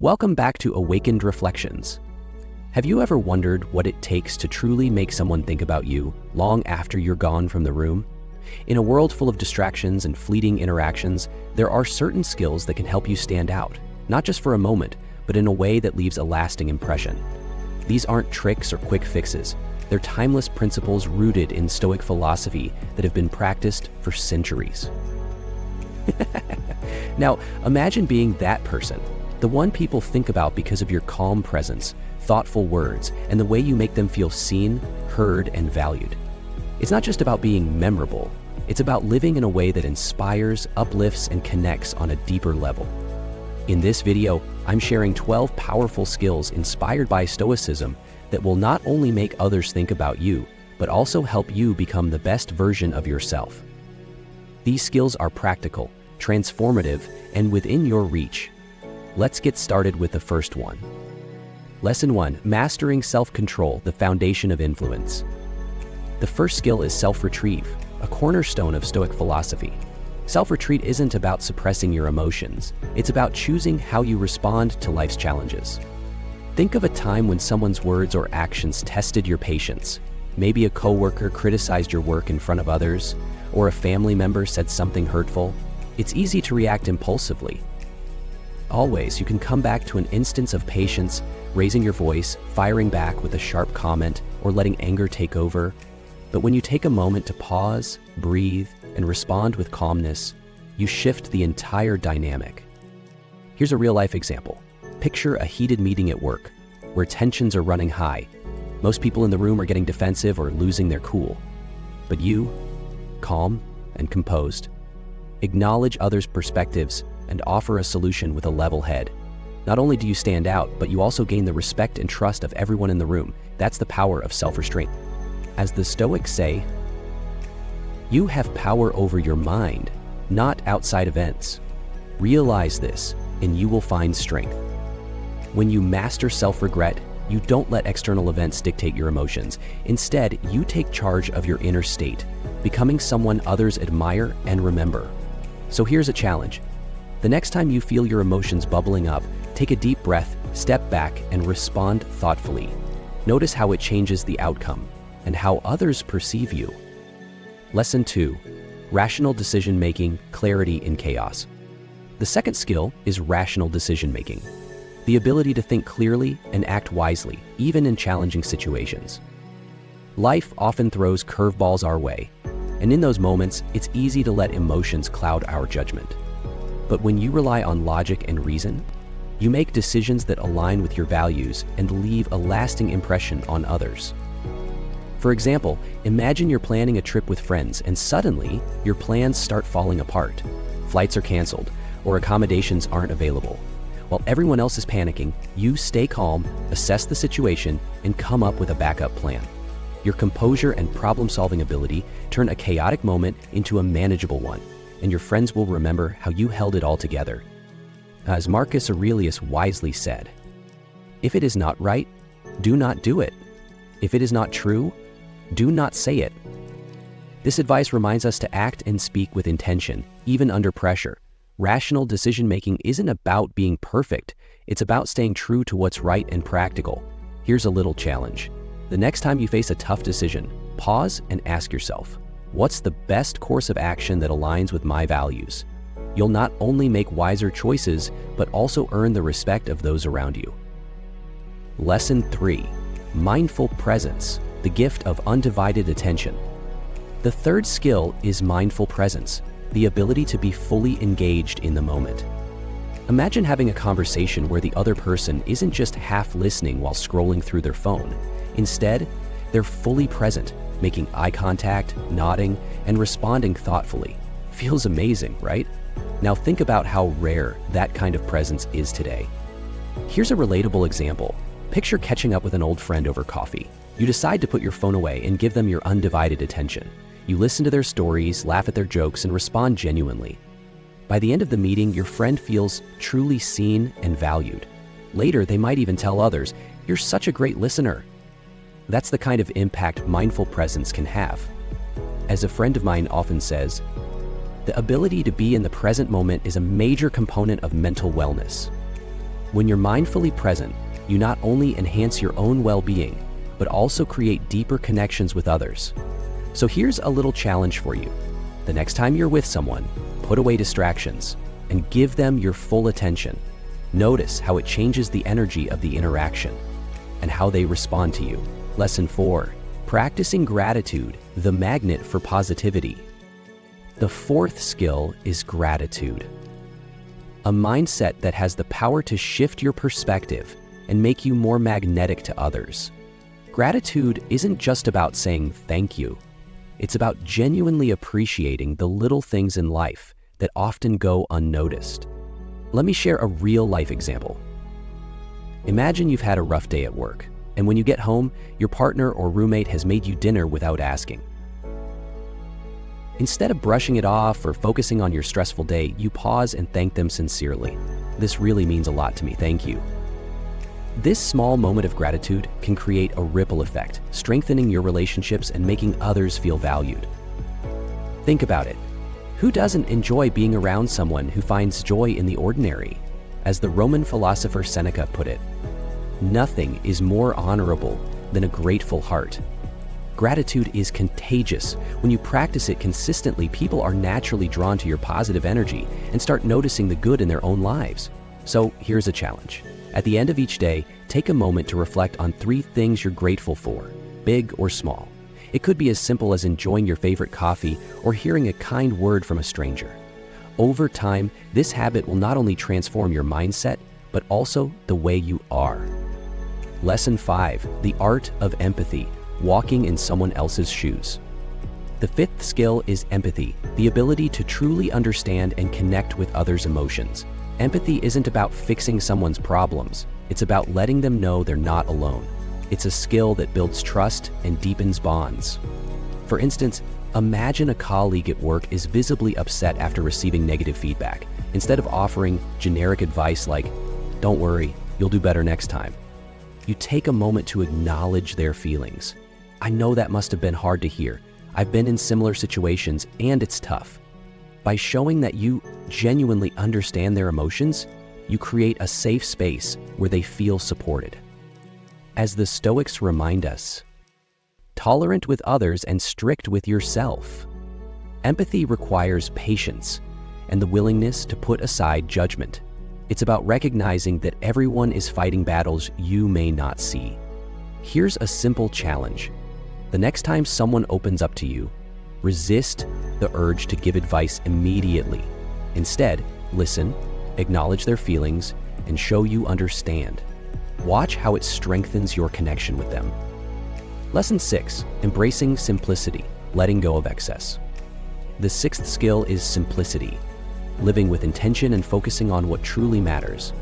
Welcome back to Awakened Reflections. Have you ever wondered what it takes to truly make someone think about you long after you're gone from the room? In a world full of distractions and fleeting interactions, there are certain skills that can help you stand out, not just for a moment, but in a way that leaves a lasting impression. These aren't tricks or quick fixes. They're timeless principles rooted in Stoic philosophy that have been practiced for centuries. Now, imagine being that person. The one people think about because of your calm presence, thoughtful words, and the way you make them feel seen, heard, and valued. It's not just about being memorable. It's about living in a way that inspires, uplifts, and connects on a deeper level. In this video, I'm sharing 12 powerful skills inspired by Stoicism that will not only make others think about you, but also help you become the best version of yourself. These skills are practical, transformative, and within your reach. Let's get started with the first one. Lesson 1. Mastering self-control, the foundation of influence. The first skill is self-retrieve, a cornerstone of Stoic philosophy. Self-retreat isn't about suppressing your emotions. It's about choosing how you respond to life's challenges. Think of a time when someone's words or actions tested your patience. Maybe a coworker criticized your work in front of others, or a family member said something hurtful. It's easy to react impulsively. Always, you can come back to an instance of patience, raising your voice, firing back with a sharp comment, or letting anger take over. But when you take a moment to pause, breathe, and respond with calmness, you shift the entire dynamic. Here's a real-life example. Picture a heated meeting at work, where tensions are running high. Most people in the room are getting defensive or losing their cool. But you, calm and composed, acknowledge others' perspectives and offer a solution with a level head. Not only do you stand out, but you also gain the respect and trust of everyone in the room. That's the power of self-restraint. As the Stoics say, you have power over your mind, not outside events. Realize this, and you will find strength. When you master self-regret, you don't let external events dictate your emotions. Instead, you take charge of your inner state, becoming someone others admire and remember. So here's a challenge. The next time you feel your emotions bubbling up, take a deep breath, step back, and respond thoughtfully. Notice how it changes the outcome and how others perceive you. Lesson 2. Rational decision-making, clarity in chaos. The second skill is rational decision-making, the ability to think clearly and act wisely, even in challenging situations. Life often throws curveballs our way, and in those moments, it's easy to let emotions cloud our judgment. But when you rely on logic and reason, you make decisions that align with your values and leave a lasting impression on others. For example, imagine you're planning a trip with friends and suddenly your plans start falling apart. Flights are canceled or accommodations aren't available. While everyone else is panicking, you stay calm, assess the situation, and come up with a backup plan. Your composure and problem-solving ability turn a chaotic moment into a manageable one, and your friends will remember how you held it all together. As Marcus Aurelius wisely said, "If it is not right, do not do it. If it is not true, do not say it." This advice reminds us to act and speak with intention, even under pressure. Rational decision-making isn't about being perfect. It's about staying true to what's right and practical. Here's a little challenge. The next time you face a tough decision, pause and ask yourself, what's the best course of action that aligns with my values? You'll not only make wiser choices, but also earn the respect of those around you. Lesson 3. Mindful presence, the gift of undivided attention. The third skill is mindful presence, the ability to be fully engaged in the moment. Imagine having a conversation where the other person isn't just half listening while scrolling through their phone. Instead, they're fully present, making eye contact, nodding, and responding thoughtfully. Feels amazing, right? Now think about how rare that kind of presence is today. Here's a relatable example. Picture catching up with an old friend over coffee. You decide to put your phone away and give them your undivided attention. You listen to their stories, laugh at their jokes, and respond genuinely. By the end of the meeting, your friend feels truly seen and valued. Later, they might even tell others, "You're such a great listener." That's the kind of impact mindful presence can have. As a friend of mine often says, the ability to be in the present moment is a major component of mental wellness. When you're mindfully present, you not only enhance your own well-being, but also create deeper connections with others. So here's a little challenge for you. The next time you're with someone, put away distractions and give them your full attention. Notice how it changes the energy of the interaction and how they respond to you. Lesson 4. Practicing gratitude, the magnet for positivity. The fourth skill is gratitude. A mindset that has the power to shift your perspective and make you more magnetic to others. Gratitude isn't just about saying thank you. It's about genuinely appreciating the little things in life that often go unnoticed. Let me share a real-life example. Imagine you've had a rough day at work, and when you get home, your partner or roommate has made you dinner without asking. Instead of brushing it off or focusing on your stressful day, you pause and thank them sincerely. This really means a lot to me, thank you. This small moment of gratitude can create a ripple effect, strengthening your relationships and making others feel valued. Think about it. Who doesn't enjoy being around someone who finds joy in the ordinary? As the Roman philosopher Seneca put it, nothing is more honorable than a grateful heart. Gratitude is contagious. When you practice it consistently, people are naturally drawn to your positive energy and start noticing the good in their own lives. So here's a challenge. At the end of each day, take a moment to reflect on 3 things you're grateful for, big or small. It could be as simple as enjoying your favorite coffee or hearing a kind word from a stranger. Over time, this habit will not only transform your mindset, but also the way you are. Lesson 5, the art of empathy, walking in someone else's shoes. The 5th skill is empathy, the ability to truly understand and connect with others' emotions. Empathy isn't about fixing someone's problems. It's about letting them know they're not alone. It's a skill that builds trust and deepens bonds. For instance, imagine a colleague at work is visibly upset after receiving negative feedback. Instead of offering generic advice like, "Don't worry, you'll do better next time," you take a moment to acknowledge their feelings. "I know that must have been hard to hear. I've been in similar situations and it's tough." By showing that you genuinely understand their emotions, you create a safe space where they feel supported. As the Stoics remind us, tolerant with others and strict with yourself. Empathy requires patience and the willingness to put aside judgment. It's about recognizing that everyone is fighting battles you may not see. Here's a simple challenge. The next time someone opens up to you, resist the urge to give advice immediately. Instead, listen, acknowledge their feelings, and show you understand. Watch how it strengthens your connection with them. Lesson 6, embracing simplicity, letting go of excess. The 6th skill is simplicity, living with intention and focusing on what truly matters.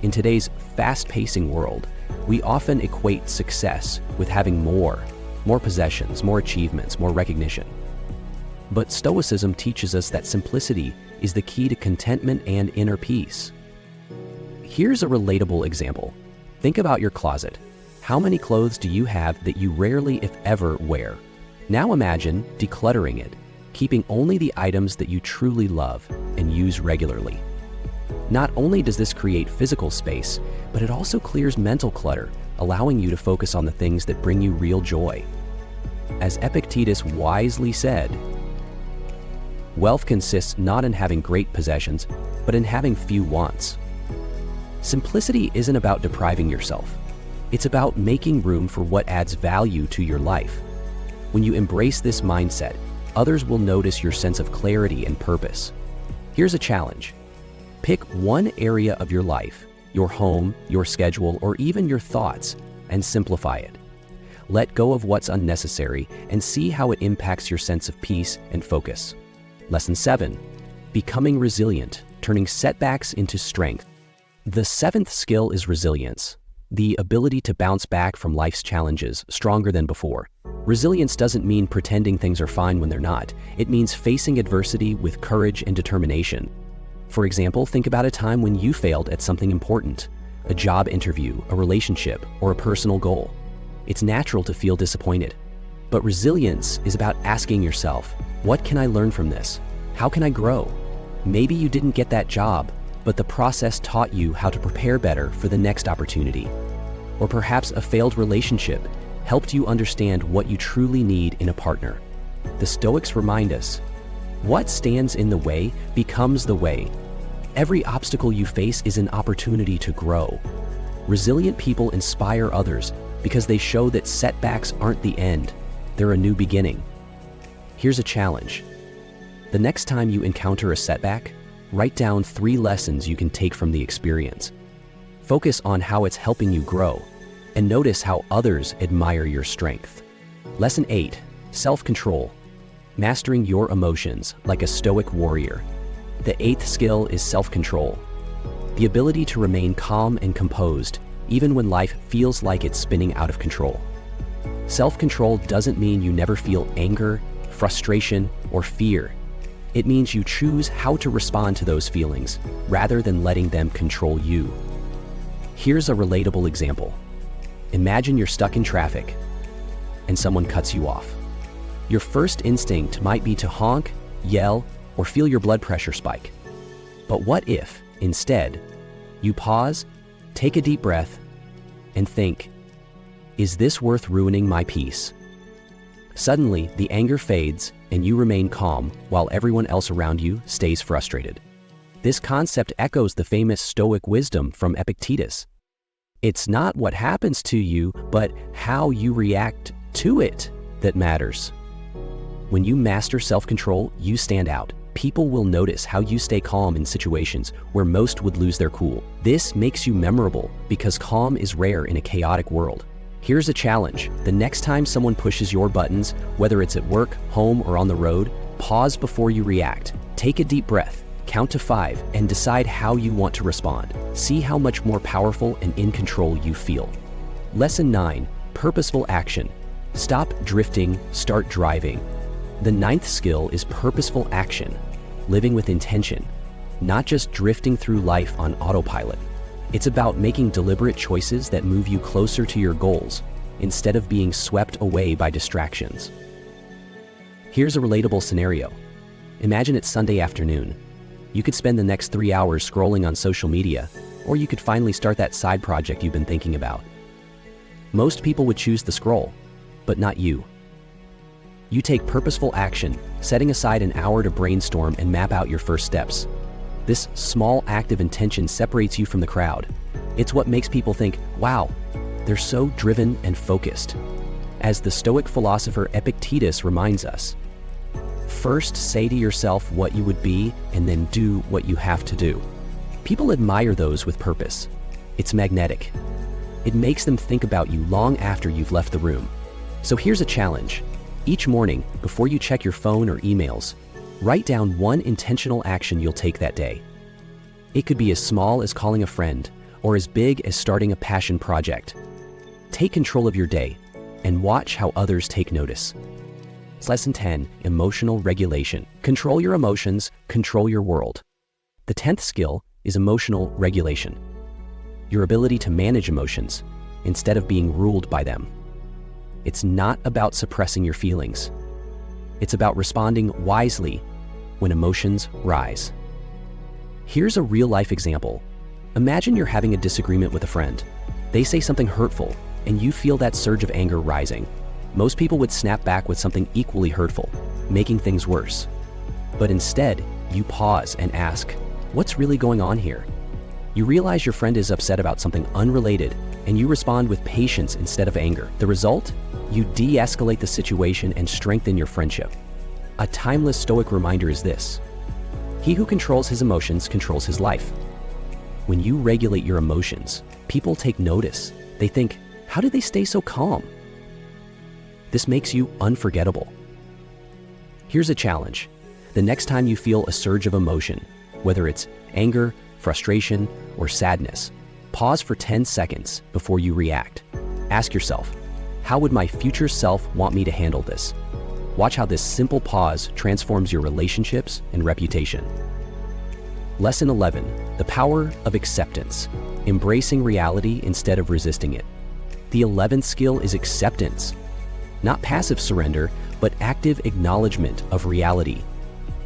In today's fast-pacing world, we often equate success with having more possessions, more achievements, more recognition. But Stoicism teaches us that simplicity is the key to contentment and inner peace. Here's a relatable example. Think about your closet. How many clothes do you have that you rarely, if ever, wear? Now imagine decluttering it, keeping only the items that you truly love and use regularly. Not only does this create physical space, but it also clears mental clutter, allowing you to focus on the things that bring you real joy. As Epictetus wisely said, wealth consists not in having great possessions, but in having few wants. Simplicity isn't about depriving yourself. It's about making room for what adds value to your life. When you embrace this mindset, others will notice your sense of clarity and purpose. Here's a challenge. Pick one area of your life, your home, your schedule, or even your thoughts, and simplify it. Let go of what's unnecessary and see how it impacts your sense of peace and focus. Lesson 7, becoming resilient, turning setbacks into strength. The 7th skill is resilience, the ability to bounce back from life's challenges stronger than before. Resilience doesn't mean pretending things are fine when they're not. It means facing adversity with courage and determination. For example, think about a time when you failed at something important, a job interview, a relationship, or a personal goal. It's natural to feel disappointed. But resilience is about asking yourself, what can I learn from this? How can I grow? Maybe you didn't get that job, but the process taught you how to prepare better for the next opportunity. Or perhaps a failed relationship helped you understand what you truly need in a partner. The Stoics remind us, what stands in the way becomes the way. Every obstacle you face is an opportunity to grow. Resilient people inspire others because they show that setbacks aren't the end, they're a new beginning. Here's a challenge. The next time you encounter a setback, write down 3 lessons you can take from the experience. Focus on how it's helping you grow, and notice how others admire your strength. Lesson 8, self-control. Mastering your emotions like a stoic warrior. The 8th skill is self-control. The ability to remain calm and composed, even when life feels like it's spinning out of control. Self-control doesn't mean you never feel anger, frustration, or fear. It means you choose how to respond to those feelings, rather than letting them control you. Here's a relatable example. Imagine you're stuck in traffic, and someone cuts you off. Your first instinct might be to honk, yell, or feel your blood pressure spike. But what if, instead, you pause, take a deep breath, and think, is this worth ruining my peace? Suddenly, the anger fades and you remain calm while everyone else around you stays frustrated. This concept echoes the famous Stoic wisdom from Epictetus. It's not what happens to you, but how you react to it that matters. When you master self-control, you stand out. People will notice how you stay calm in situations where most would lose their cool. This makes you memorable because calm is rare in a chaotic world. Here's a challenge. The next time someone pushes your buttons, whether it's at work, home, or on the road, pause before you react. Take a deep breath, count to 5, and decide how you want to respond. See how much more powerful and in control you feel. Lesson 9, purposeful action. Stop drifting, start driving. The 9th skill is purposeful action, living with intention, not just drifting through life on autopilot. It's about making deliberate choices that move you closer to your goals, instead of being swept away by distractions. Here's a relatable scenario. Imagine it's Sunday afternoon. You could spend the next 3 hours scrolling on social media, or you could finally start that side project you've been thinking about. Most people would choose the scroll, but not you. You take purposeful action, setting aside an hour to brainstorm and map out your first steps. This small act of intention separates you from the crowd. It's what makes people think, wow, they're so driven and focused. As the Stoic philosopher Epictetus reminds us, first say to yourself what you would be and then do what you have to do. People admire those with purpose. It's magnetic. It makes them think about you long after you've left the room. So here's a challenge. Each morning, before you check your phone or emails, write down 1 intentional action you'll take that day. It could be as small as calling a friend, or as big as starting a passion project. Take control of your day, and watch how others take notice. Lesson 10, emotional regulation. Control your emotions, control your world. The 10th skill is emotional regulation. Your ability to manage emotions, instead of being ruled by them. It's not about suppressing your feelings. It's about responding wisely when emotions rise. Here's a real-life example. Imagine you're having a disagreement with a friend. They say something hurtful, and you feel that surge of anger rising. Most people would snap back with something equally hurtful, making things worse. But instead, you pause and ask, what's really going on here? You realize your friend is upset about something unrelated, and you respond with patience instead of anger. The result? You de-escalate the situation and strengthen your friendship. A timeless Stoic reminder is this: he who controls his emotions controls his life. When you regulate your emotions, people take notice. They think, how did they stay so calm? This makes you unforgettable. Here's a challenge. The next time you feel a surge of emotion, whether it's anger, frustration, or sadness, pause for 10 seconds before you react. Ask yourself, how would my future self want me to handle this? Watch how this simple pause transforms your relationships and reputation. Lesson 11, the power of acceptance. Embracing reality instead of resisting it. The 11th skill is acceptance. Not passive surrender, but active acknowledgement of reality.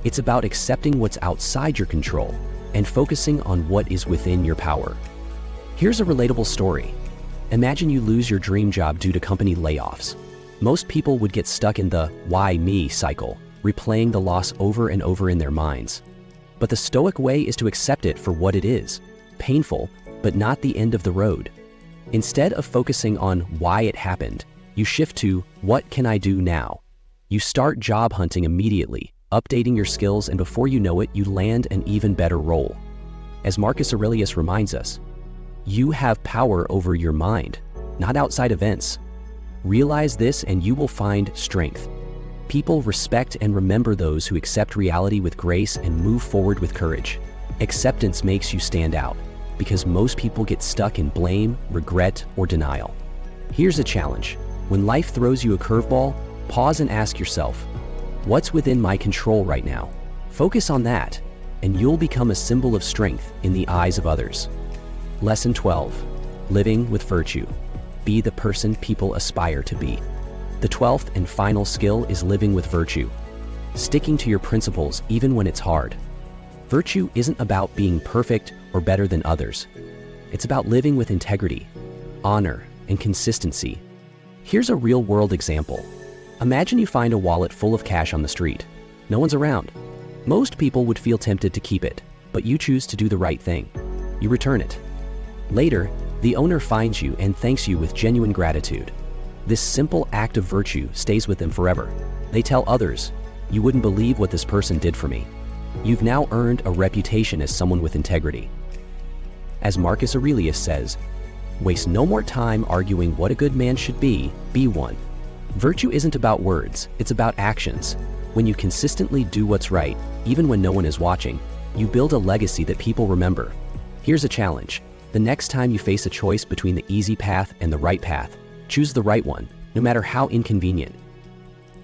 It's about accepting what's outside your control, and focusing on what is within your power. Here's a relatable story. Imagine you lose your dream job due to company layoffs. Most people would get stuck in the "why me" cycle, replaying the loss over and over in their minds. But the Stoic way is to accept it for what it is, painful, but not the end of the road. Instead of focusing on why it happened, you shift to what can I do now? You start job hunting immediately, updating your skills, and before you know it, you land an even better role. As Marcus Aurelius reminds us, you have power over your mind, not outside events. Realize this and you will find strength. People respect and remember those who accept reality with grace and move forward with courage. Acceptance makes you stand out, because most people get stuck in blame, regret, or denial. Here's a challenge. When life throws you a curveball, pause and ask yourself, what's within my control right now? Focus on that, and you'll become a symbol of strength in the eyes of others. Lesson 12. Living with virtue. Be the person people aspire to be. The 12th and final skill is living with virtue. Sticking to your principles even when it's hard. Virtue isn't about being perfect or better than others. It's about living with integrity, honor, and consistency. Here's a real-world example. Imagine you find a wallet full of cash on the street. No one's around. Most people would feel tempted to keep it, but you choose to do the right thing. You return it. Later, the owner finds you and thanks you with genuine gratitude. This simple act of virtue stays with them forever. They tell others, you wouldn't believe what this person did for me. You've now earned a reputation as someone with integrity. As Marcus Aurelius says, waste no more time arguing what a good man should be one. Virtue isn't about words, it's about actions. When you consistently do what's right, even when no one is watching, you build a legacy that people remember. Here's a challenge. The next time you face a choice between the easy path and the right path, choose the right one, no matter how inconvenient.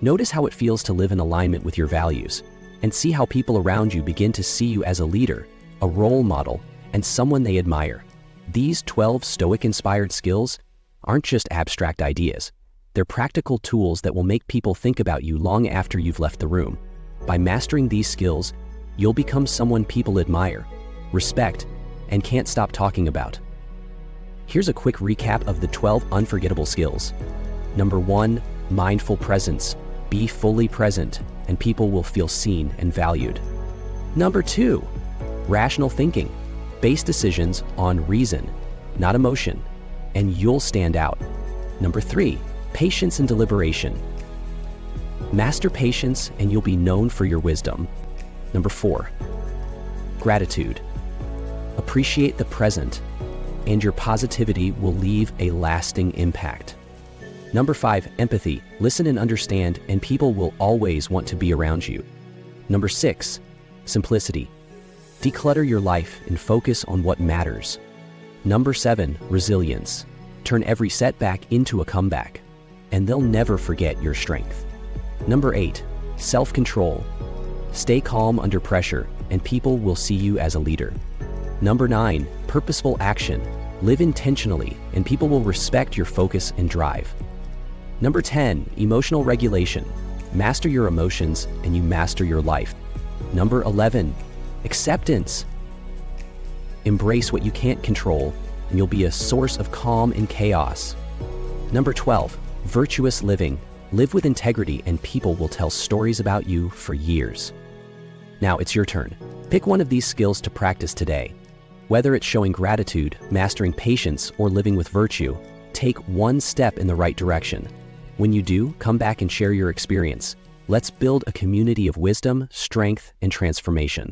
Notice how it feels to live in alignment with your values, and see how people around you begin to see you as a leader, a role model, and someone they admire. These 12 Stoic-inspired skills aren't just abstract ideas. They're practical tools that will make people think about you long after you've left the room. By mastering these skills, you'll become someone people admire, respect, and can't stop talking about. Here's a quick recap of the 12 unforgettable skills. Number 1, mindful presence. Be fully present, and people will feel seen and valued. Number 2, rational thinking. Base decisions on reason, not emotion, and you'll stand out. Number 3, patience and deliberation. Master patience and you'll be known for your wisdom. Number 4, gratitude. Appreciate the present, and your positivity will leave a lasting impact. Number 5, empathy. Listen and understand, and people will always want to be around you. Number 6, simplicity. Declutter your life and focus on what matters. Number 7, resilience. Turn every setback into a comeback, and they'll never forget your strength. Number 8, self-control. Stay calm under pressure, and people will see you as a leader. Number 9, purposeful action. Live intentionally, and people will respect your focus and drive. Number 10, emotional regulation. Master your emotions, and you master your life. Number 11, acceptance. Embrace what you can't control, and you'll be a source of calm in chaos. Number 12, virtuous living. Live with integrity, and people will tell stories about you for years. Now it's your turn. Pick one of these skills to practice today. Whether it's showing gratitude, mastering patience, or living with virtue, take one step in the right direction. When you do, come back and share your experience. Let's build a community of wisdom, strength, and transformation.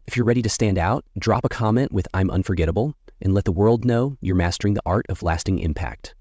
If you're ready to stand out, drop a comment with "I'm unforgettable" and let the world know you're mastering the art of lasting impact.